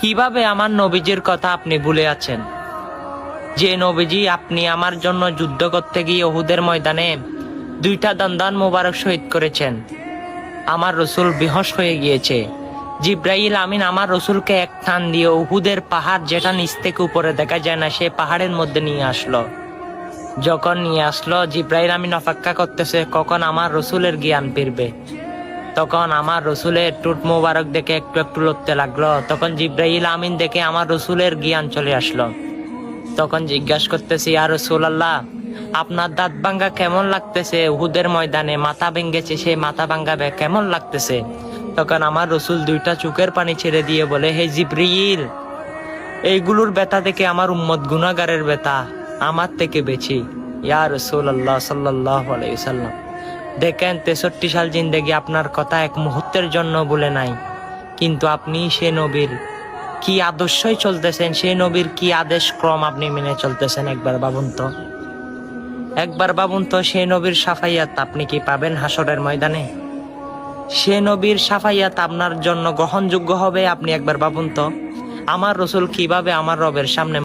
কিভাবে আমার নবীজির কথা আপনি ভুলে আছেন? যে নবীজি আপনি আমার জন্য যুদ্ধ করতে গিয়ে উহুদের ময়দানে 2টা দন্দান মোবারক শহীদ করেছেন। আমার রসুল বেহুশ হয়ে গিয়েছে। জিব্রাইল আমিন আমার রসুলকে এক টান দিয়ে উহুদের পাহাড়, যেটা নিচ থেকে উপরে দেখা যায় না, সে পাহাড়ের মধ্যে নিয়ে আসলো। যখন নিয়ে আসলো, জিব্রাইল আমিন অপেক্ষা করতেছে কখন আমার রসুলের জ্ঞান ফিরবে। তখন আমার রসুলের টুট মোবারক দেখে একটু একটু লড়তে লাগলো। তখন জিব্রাইল আমিন দেখে আমার রসুলের জ্ঞান চলে আসলো। তখন জিজ্ঞাসা করতেছি, ইয়া রাসূলুল্লাহ, আপনার দাঁত ভাঙ্গা কেমন লাগতেছে? উহুদের ময়দানে মাথা ভেঙেছে, সেই মাথা ভাঙ্গা কেমন লাগতেছে? তখন আমার রসুল 2টা চোখের পানি ছেড়ে দিয়ে বলে, হে জিব্রাইল, এইগুলোর ব্যথা থেকে আমার উম্মত গুনাহগারের ব্যথা আমার থেকে বেশি। ইয়া রাসূলুল্লাহ সাল্লাল্লাহু আলাইহি ওয়াসাল্লাম, দেখেন 63 সাল জিন্দেগি আপনার কথা এক মুহূর্তের জন্য বলে নাই, কিন্তু আপনি সে নবীর কি আদর্শই চলতেছেন, সে নবীর কি আদেশ ক্রম আপনি মেনে চলতেছেন। একবার ভাবুন তো, সে নবীর সাফাইয়াত আপনি কি পাবেন হাসরের ময়দানে? সে নবীর সাফাইয়াত আপনার জন্য গ্রহণযোগ্য হবে? আপনি একবার ভাবুন তো, আমার রসুল কিভাবে আমার রবের সামনে